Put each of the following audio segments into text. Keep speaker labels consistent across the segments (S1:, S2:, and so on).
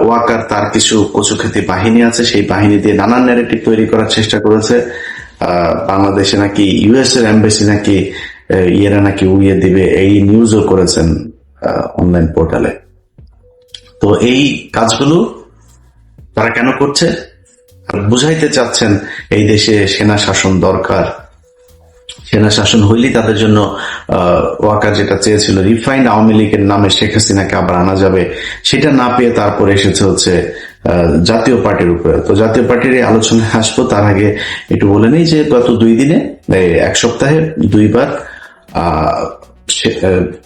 S1: ওয়াকার তার কিছু কচুখ্যাতি বাহিনী আছে, সেই বাহিনী দিয়ে নানান ন্যারেটিভ তৈরি করার চেষ্টা করেছে। বাংলাদেশে নাকি ইউএস এর এমবাসি নাকি ইয়েরা নাকি উড়িয়ে দিবে, এই নিউজও করেছেন অনলাইন পোর্টালে। তো এই কাজগুলো তারা কেন করছে? বুঝাইতে চাচ্ছেন এই দেশে সেনা শাসন দরকার, সেনা শাসন হইলেই তাদের জন্য ওয়াকার যেটা চেয়েছিল রিফাইন্ড আওয়ামী লীগের নামে শেখ হাসিনাকে আবার আনা যাবে, সেটা না পেয়ে তারপরে এসেছে হচ্ছে জাতীয় পার্টির উপরে। তো জাতীয় পার্টির এই আলোচনায় আসবো, তার আগে একটু বলে নেই যে গত 2 দিনে, এক সপ্তাহে 2 বার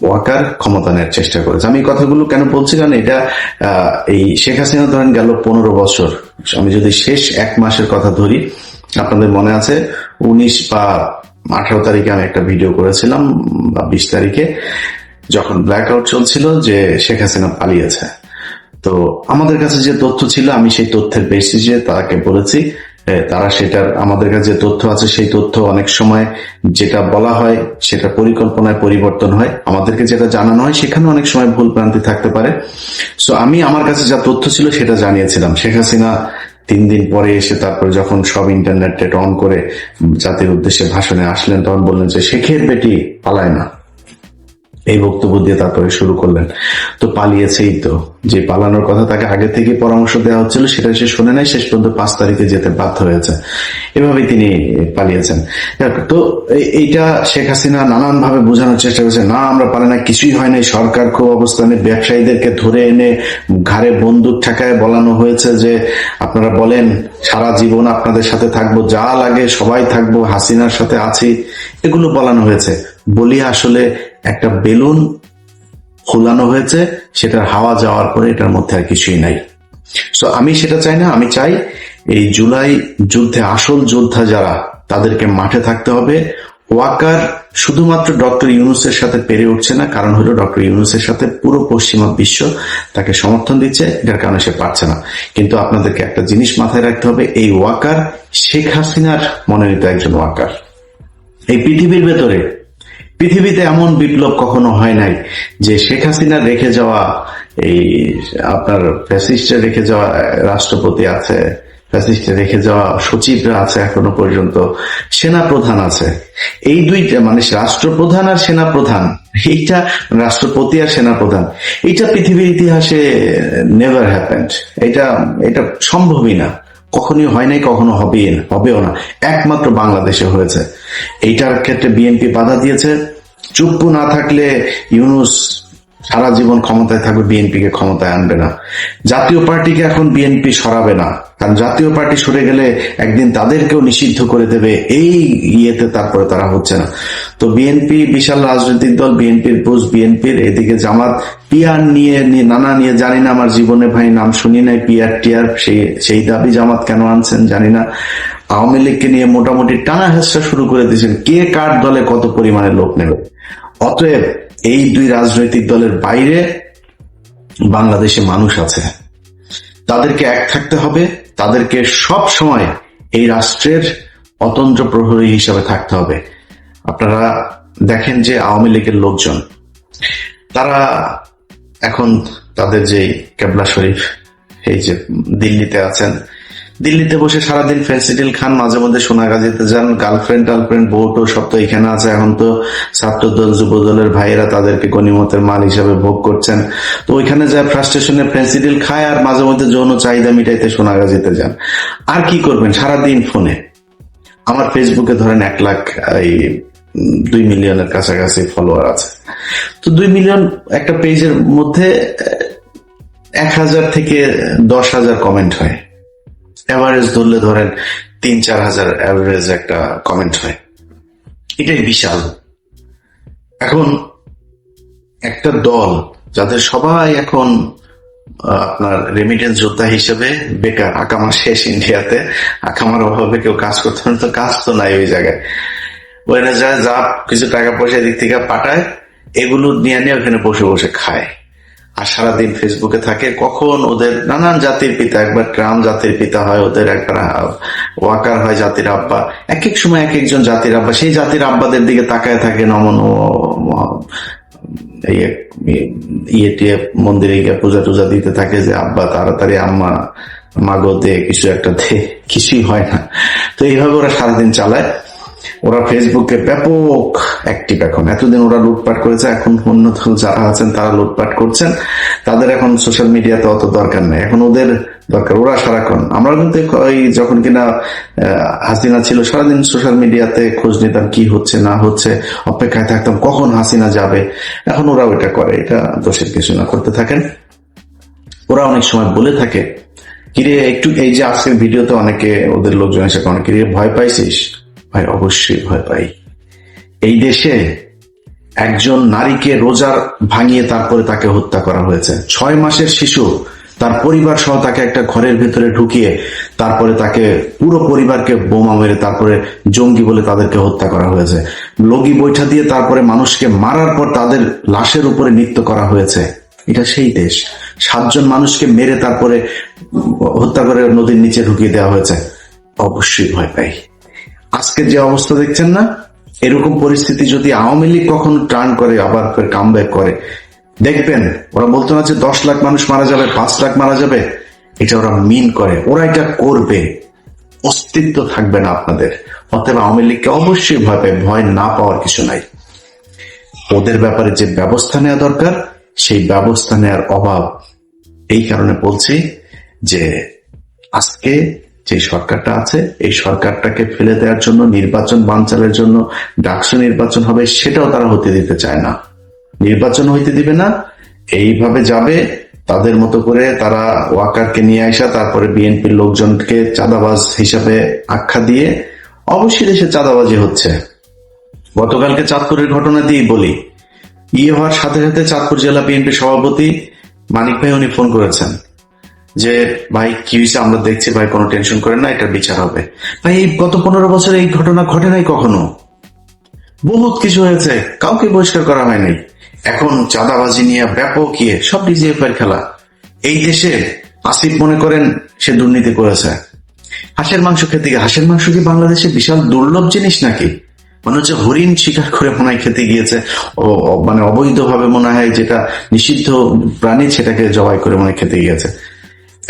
S1: ওয়াকার ক্ষমতা নেওয়ার চেষ্টা করেছে। আমি এই কথাগুলো কেন বলছি, কারণ এটা এই শেখ হাসিনা ধরেন গেল 15 বছর, আমি যদি শেষ 1 মাসের কথা ধরি, আপনাদের মনে আছে 19 বা 18 তারিখে আমি একটা ভিডিও করেছিলাম, বা 20 তারিখে, যখন ব্ল্যাক আউট চলছিল যে শেখ হাসিনা পালিয়েছে। তো আমাদের কাছে যে তথ্য ছিল, আমি সেই তথ্যের বেসিসে তাকে বলেছি, তারা সেটার, আমাদের কাছে যে তথ্য আছে সেই তথ্য অনেক সময় যেটা বলা হয় সেটা পরিকল্পনায় পরিবর্তন হয়, আমাদেরকে যেটা জানানো হয় সেখানে অনেক সময় ভুল ভ্রান্তি থাকতে পারে। সো আমি আমার কাছে যা তথ্য ছিল সেটা জানিয়েছিলাম। শেখ হাসিনা 3 দিন পরে এসে তারপর যখন সব ইন্টারনেট অন করে জাতির উদ্দেশ্যে ভাষণে আসলেন, তখন বললেন যে শেখের বেটি পালায় না, এই বক্তব্য দিয়ে তারপরে শুরু করলেন। তো পালিয়েছেই তো, যে পালানোর কথা তাকে আগে থেকে পরামর্শ দেওয়া হচ্ছিল সেটা সে শুনে নাই, শেষ পর্যন্ত 5 তারিখে যেতে বাধ্য হয়েছে, এভাবেই তিনি পালিয়েছেন। তো এইটা শেখ হাসিনা নানান ভাবে বোঝানোর চেষ্টা করেছে, না আমরা পারি না, কিছুই হয় নাই, সরকার খুব অবস্থানে, ব্যবসায়ীদেরকে ধরে এনে ঘাড়ে বন্দুক ঠেকায় বলানো হয়েছে যে আপনারা বলেন সারা জীবন আপনাদের সাথে থাকবো, যা লাগে সবাই থাকবো, হাসিনার সাথে আছি, এগুলো বলানো হয়েছে। বলিয়া আসলে একটা বেলুন ফুলানো হয়েছে, সেটার হাওয়া যাওয়ার পরে এটার মধ্যে আর কিছুই নাই। সো আমি সেটা চাই না, আমি চাই এই জুলাই যুদ্ধে আসল যোদ্ধা যারা, তাদেরকে মাঠে থাকতে হবে। ওয়াকার শুধুমাত্র ডক্টর ইউনূসের সাথে পেরে উঠছে না, কারণ হলো ডক্টর ইউনূসের সাথে পুরো পশ্চিমা বিশ্ব তাকে সমর্থন দিচ্ছে, এটার কারণে সে পারছে না। কিন্তু আপনাদেরকে একটা জিনিস মাথায় রাখতে হবে, এই ওয়াকার শেখ হাসিনার মনোনীত একজন ওয়াকার। এই পৃথিবীতে এমন বিপ্লব কখনো হয় নাই যে শেখ হাসিনা রেখে যাওয়া, এই আপনার ফ্যাসিস্টে রেখে যাওয়া রাষ্ট্রপতি আছে, ফ্যাসিস্টে রেখে যাওয়া সচিবরা আছে, এখনো পর্যন্ত সেনাপ্রধান আছে, এই দুইটা মানে রাষ্ট্রপ্রধান আর সেনাপ্রধান, এইটা রাষ্ট্রপতি আর সেনাপ্রধান, এইটা পৃথিবীর ইতিহাসে নেভার হ্যাপেন্ড, এটা সম্ভবই না, কখনোই হয় নাই, কখনো হবেও না, একমাত্র বাংলাদেশে হয়েছে। এইটার ক্ষেত্রে বিএনপি বাধা দিয়েছে। চুপ না থাকলে ইউনূস সারা জীবন ক্ষমতায় থাকবে, বিএনপিকে ক্ষমতায় আনবে না। জাতীয় পার্টিকে এখন বিএনপি সরাবে না, কারণ জাতীয় পার্টি সরে গেলে একদিন তাদেরকেও নিষিদ্ধ করে দেবে, এই ইয়েতে তারপরে তারা হচ্ছে না। তো বিএনপি বিশাল রাজনৈতিক দল, বিএনপির বুঝ বিএনপির, এদিকে জামাত পিআর নিয়ে নানা নিয়ে, জানি না, আমার জীবনে ভাই নাম শুনি নাই পিআর টিআর, সেই দাবি জামাত কেন আনছেন জানি না। আওয়ামী লীগকে নিয়ে মোটামুটি টানা হেঁচড়া শুরু করে দিয়েছেন, কে কার দলে কত পরিমাণে লোক নেবে। অতএব এই 2 রাজনৈতিক দলের বাইরে বাংলাদেশে মানুষ আছে, তাদেরকে এক থাকতে হবে, তাদেরকে সব সময় এই রাষ্ট্রের অতন্ত্র প্রহরী হিসাবে থাকতে হবে। আপনারা দেখেন যে আওয়ামী লীগের লোকজন, তারা এখন তাদের যে কেবলা শরীফ, এই যে দিল্লিতে আছেন, দিল্লিতে বসে সারাদিন ফেন্সিডিল খান, মাঝে মধ্যে সোনাগাজীতে যান, গার্লফ্রেন্ড বউটো সব তো এখানে আছে। এখন তো ছাত্রদল যুবদলের ভাইয়েরা তাদেরকে গনিমতের মাল হিসাবে ভোগ করছেন। তো ওইখানে যায় ফ্রাস্ট্রেশনে ফেন্সিডিল খায়, আর মাঝে মধ্যে যৌন চাহিদা মিটাইতে সোনাগাজীতে যান। আর কি করবেন সারাদিন ফোনে? আমার ফেসবুকে ধরেন 1 লাখ 2 মিলিয়নের কাছাকাছি ফলোয়ার আছে। তো 2 মিলিয়ন একটা পেজের মধ্যে 1000 থেকে 10,000 কমেন্ট হয়, এভারেজ ধরলে ধরেন 3-4 হাজার এভারেজ একটা কমেন্ট হয়, এটাই বিশাল। এখন একটা দল যাদের সবাই এখন আপনার রেমিটেন্স যোদ্ধা হিসেবে বেকার, আকামা শেষ ইন্ডিয়াতে, আকামার অভাবে কেউ কাজ করতে পারে, তো কাজ তো নাই ওই জায়গায়, ওখানে যায় যা কিছু টাকা পয়সা দিক থেকে পাঠায়, এগুলো নিয়ে ওখানে বসে বসে খায়, আর সারাদিন ফেসবুকে থাকে। কখন ওদের নানান জাতির পিতা, একবার ট্রাম্প জাতির পিতা হয়, ওদের একবার ওয়াকার হয় জাতির আব্বা, এক এক সময় এক একজন জাতির আব্বা, সেই জাতির আব্বাদের দিকে তাকায় থাকে নমন ইয়ে মন্দিরে গিয়ে পূজা টুজা দিতে থাকে যে আব্বা তাড়াতাড়ি আম্মা মাগো দে কিছু একটা দে, কিছুই হয় না। তো এইভাবে ওরা সারাদিন চালায়। ওরা ফেসবুকে ব্যাপক অ্যাক্টিভ এখন। এতদিন ওরা লুটপাট করেছে, এখন অন্য দল যারা আছেন তারা লুটপাট করছেন, তাদের এখন সোশ্যাল মিডিয়াতে অত দরকার নেই, এখন ওদের দরকার। ওরা সারাক্ষণ, আমরা কিন্তু যখন কিনা হাসিনা ছিল সারাদিন সোশ্যাল মিডিয়াতে খোঁজ নিতাম কি হচ্ছে না হচ্ছে, অপেক্ষায় থাকতাম কখন হাসিনা যাবে। এখন ওরা ওইটা করে, এটা দোষের কিছু না, করতে থাকেন। ওরা অনেক সময় বলে থাকে কিরে একটু, এই যে আজকের ভিডিওতে অনেকে ওদের লোকজন এসে অনেকে ভয় পাইছিস? ভাই অবশ্যই ভয় পাই। এই দেশে একজন নারীকে রোজার ভাঙিয়ে তারপরে তাকে হত্যা করা হয়েছে। 6 মাসের শিশু তার পরিবার সহ তাকে একটা ঘরের ভেতরে ঢুকিয়ে তারপরে তাকে পুরো পরিবারকে বোমা মেরে তারপরে জঙ্গি বলে তাদেরকে হত্যা করা হয়েছে। লগি বৈঠা দিয়ে তারপরে মানুষকে মারার পর তাদের লাশের উপরে নৃত্য করা হয়েছে। এটা সেই দেশ। 7 জন মানুষকে মেরে তারপরে হত্যা করে নদীর নিচে ঢুকিয়ে দেওয়া হয়েছে। অবশ্যই ভয় পাই। আজকে যে অবস্থা দেখছেন না, এরকম পরিস্থিতি যদি আওয়ামী লীগ কখনো টার্ন করে আবার কামব্যাক করে, দেখবেন ওরা বলতো না যে 10 লাখ মানুষ মারা যাবে, 5 লাখ মারা যাবে, এটা ওরা মিন করে, ওরা এটা করবে, অস্তিত্ব থাকবে না আপনাদের। অতএব আওয়ামী লীগকে অবশ্যই ভয় পায়, ভয় না পাওয়ার কিছু নাই। ওদের ব্যাপারে যে ব্যবস্থা নেওয়া দরকার সেই ব্যবস্থা নেওয়ার অভাব। এই কারণে বলছি যে আজকে যে সরকারটা আছে এই সরকারটাকে ফেলে দেওয়ার জন্য, নির্বাচন বানচালের জন্য ডাকসু নির্বাচন হবে সেটাও তারা হতে দিতে চায় না। নির্বাচন হইতে দিবে না, এইভাবে যাবে তাদের মতো করে। তারা ওয়াকারকে নিয়ে আসা, তারপরে বিএনপির লোকজনকে চাঁদাবাজ হিসাবে আখ্যা দিয়ে, অবশ্যই দেশে চাঁদাবাজি হচ্ছে। গতকালকে চাঁদপুরের ঘটনা দিয়েই বলি, হওয়ার সাথে সাথে চাঁদপুর জেলা বিএনপির সভাপতি মানিক ভাই উনি ফোন করেছেন যে ভাই কি হয়েছে, আমরা দেখছি ভাই, কোনো টেনশন করেন না, এটার বিচার হবে। ভাই এই গত 15 বছরে এই ঘটনা ঘটে নাই কখনো, বহুত কিছু হয়েছে, কাউকে বহিষ্কার করা হয়নি। এখন চাঁদাবাজি নিয়ে ব্যাপক সব ডিজিএফআই খেলা। এই দেশে আসিফ মনে করেন সে দুর্নীতি করেছে, হাঁসের মাংস খেতে গিয়ে। হাঁসের মাংস কি বাংলাদেশে বিশাল দুর্লভ জিনিস নাকি? মনে হচ্ছে হরিণ শিকার করে মনে হয় খেতে গিয়েছে, মানে অবৈধভাবে মনে হয়, যেটা নিষিদ্ধ প্রাণী সেটাকে জবাই করে মনে হয় খেতে গিয়েছে।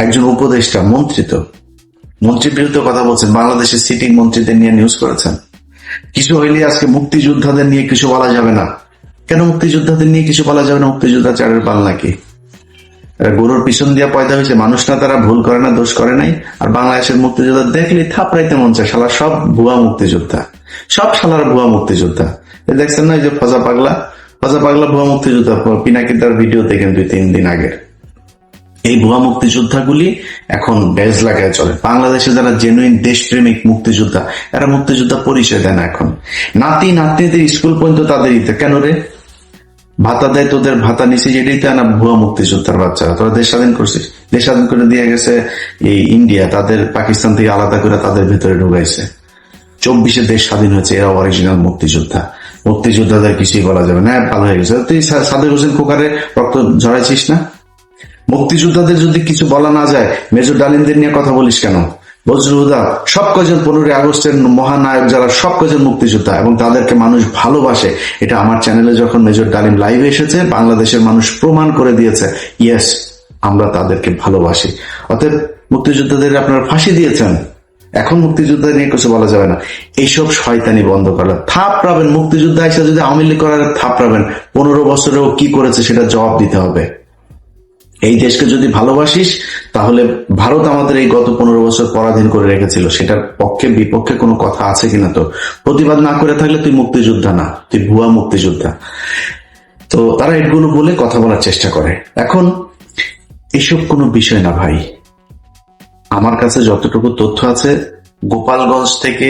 S1: একজন উপদেষ্টা, মন্ত্রীর বিরুদ্ধে কথা বলছেন, বাংলাদেশের সিটিং মন্ত্রীদের নিয়ে নিউজ করেছেন। কিছু হইলে আজকে মুক্তিযোদ্ধাদের নিয়ে কিছু বলা যাবে না। কেন মুক্তিযোদ্ধাদের নিয়ে কিছু বলা যাবে না? মুক্তিযোদ্ধা চারের পাল নাকি? গরুর পিছন দিয়া পয়দা হয়েছে মানুষ না, তারা ভুল করে না, দোষ করে নাই। আর বাংলাদেশের মুক্তিযোদ্ধা দেখলে থাপড়াইতে মন চায়, শালা সব ভুয়া মুক্তিযোদ্ধা, সব শালার ভুয়া মুক্তিযোদ্ধা। দেখছেন না এই যে ফজা পাগলা ভুয়া মুক্তিযোদ্ধা, পিনাকিদার ভিডিও দেখেন 2-3 দিন আগে। এই ভুয়া মুক্তিযোদ্ধাগুলি এখন ব্যাজ লাগায় চলে। বাংলাদেশে যারা জেনুইন দেশপ্রেমিক মুক্তিযোদ্ধা, এরা মুক্তিযোদ্ধা পরিচয় দেয় না। এখন নাতিদের স্কুল পর্যন্ত তাদের কেন রে ভাতা দেয়? তোদের ভাতা নিচে যেটাই তা না, ভুয়া মুক্তিযোদ্ধার বাচ্চারা। তোরা দেশ স্বাধীন করছিস, দেশ স্বাধীন করে দিয়ে গেছে এই ইন্ডিয়া, তাদের পাকিস্তান থেকে আলাদা করে তাদের ভেতরে ঢুকাইছে। 24-এ দেশ স্বাধীন হয়েছে, এরা অরিজিনাল মুক্তিযোদ্ধা। মুক্তিযোদ্ধাদের কিছুই বলা যাবে না, ভালো হয়ে গেছে। তুই সাদেক হোসেন খোকারে রক্ত ঝরাইছিস না? মুক্তিযোদ্ধাদের যদি কিছু বলা না যায়, মেজর ডালিমদের নিয়ে কথা বলিস কেন? বজরুহুদা, সব কজন 15 আগস্টের মহানায়ক যারা, সব কজন মুক্তিযোদ্ধা, এবং তাদেরকে মানুষ ভালোবাসে। এটা আমার চ্যানেলে যখন মেজর ডালিম লাইভে এসেছে, বাংলাদেশের মানুষ প্রমাণ করে দিয়েছে, ইয়েস আমরা তাদেরকে ভালোবাসি। অতএব মুক্তিযোদ্ধাদের আপনারা ফাঁসি দিয়েছেন, এখন মুক্তিযোদ্ধা নিয়ে কিছু বলা যাবে না। এইসব শয়তানি বন্ধ করা। থাপড়াবেন মুক্তিযোদ্ধা এসে, যদি আওয়ামী লীগ করার থাপড়াবেন, 15 বছরেও কি করেছে সেটা জবাব দিতে হবে। এই দেশকে যদি ভালোবাসিস তাহলে ভারত আমাদের এই গত 15 বছর পরাধীন করে রেখেছিল, সেটার পক্ষে বিপক্ষে কোনো কথা আছে কিনা? তো প্রতিবাদ না করে থাকলে তুই মুক্তিযোদ্ধা না, তুই ভুয়া মুক্তিযোদ্ধা। তো তারা এগুলো বলে কথা বলার চেষ্টা করে। এখন এসব কোনো বিষয় না ভাই। আমার কাছে যতটুকু তথ্য আছে, গোপালগঞ্জ থেকে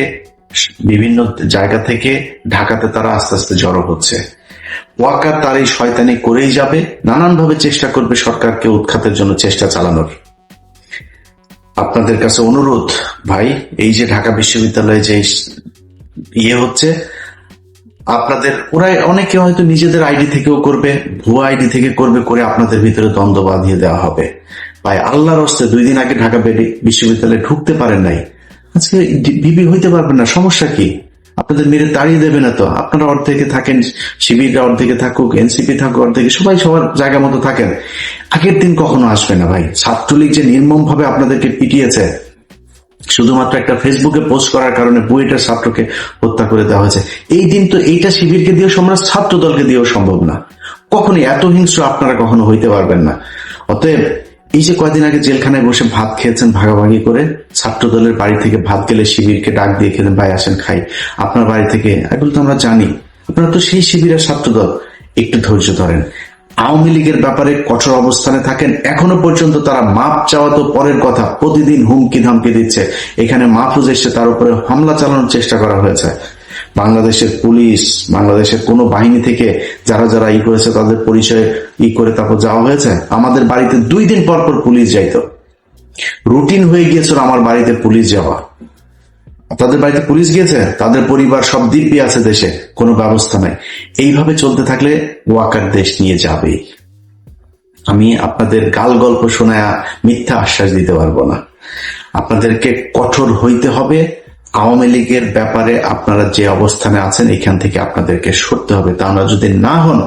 S1: বিভিন্ন জায়গা থেকে ঢাকাতে তারা আস্তে আস্তে জড়ো হচ্ছে। ওয়াকার তার এই শয়তানি করেই যাবে, নানানভাবে চেষ্টা করবে সরকারকে উৎখাতের জন্য চেষ্টা চালানোর। আপনাদের কাছে অনুরোধ ভাই, এই যে ঢাকা বিশ্ববিদ্যালয়ে যে হচ্ছে, আপনাদের ওরা অনেকে হয়তো নিজেদের আইডি থেকেও করবে, ভুয়া আইডি থেকে করবে, করে আপনাদের ভিতরে দ্বন্দ্ব বাঁধিয়ে দেওয়া হবে। ভাই আল্লাহর হস্তে 2 দিন আগে ঢাকা বিশ্ববিদ্যালয়ে ঢুকতে পারেন নাই, আজকে বিবি হইতে পারবেন না, সমস্যা কি? আপনাদের মেরে তাড়িয়ে দেবে না তো? আপনারা অর্ধেকে থাকেন, শিবিররা অর্ধেকে থাকুক, এনসিপি থাকুক অর্ধেকে, সবাই সবার জায়গা মতো থাকেন। আগের দিন কখনো আসবে না ভাই। ছাত্রলীগ যে নির্মম ভাবে আপনাদেরকে পিটিয়েছে, শুধুমাত্র একটা ফেসবুকে পোস্ট করার কারণে বুয়েটের ছাত্রকে হত্যা করে দেওয়া হয়েছে, এই দিন তো এইটা শিবিরকে দিয়েও সম্ভব, ছাত্র দলকে দিয়েও সম্ভব না। কখনই এত হিংস্র আপনারা কখনো হইতে পারবেন না। অতএব এই যে কয়দিন আগে জেলখানায় বসে ভাত খেয়েছেন ভাগাভাগি করে, ছাত্র দলের বাড়ি থেকে ভাত গেলে শিবিরকে ডাক দিয়ে খেলেন, ভাই আসেন খাই আপনার বাড়ি থেকে, এগুলো তো আমরা জানি। আপনারা তো সেই শিবিরের ছাত্র দল। একটু ধৈর্য ধরেন। আওয়ামী লীগের ব্যাপারে কঠোর অবস্থানে থাকেন। এখনো পর্যন্ত তারা মাপ চাওয়া তো পরের কথা, প্রতিদিন হুমকি ধামকি দিচ্ছে। এখানে মাহফুজ এসে তার উপরে হামলা চালানোর চেষ্টা করা হয়েছে। বাংলাদেশের পুলিশ, বাংলাদেশের কোন বাহিনী থেকে যারা যারা করেছে তাদের পরিচয় করে তারপর যাওয়া হয়েছে। আমাদের বাড়িতে 2 দিন পর পর পুলিশ যাইতো, রুটিন হয়ে গিয়েছিল আমার বাড়িতে পুলিশ যাওয়া। তাদের বাড়িতে পুলিশ গিয়েছে, তাদের পরিবার সব দিব্যি আছে দেশে, কোনো ব্যবস্থা নাই। এইভাবে চলতে থাকলে ওয়াকার দেশ নিয়ে যাবেই। আমি আপনাদের গাল গল্প শোনায়া মিথ্যা আশ্বাস দিতে পারবো না। আপনাদেরকে কঠোর হইতে হবে। আওয়ামী লীগের ব্যাপারে আপনারা যে অবস্থানে আছেন এখান থেকে আপনাদেরকে সরতে হবে। তা যদি না হন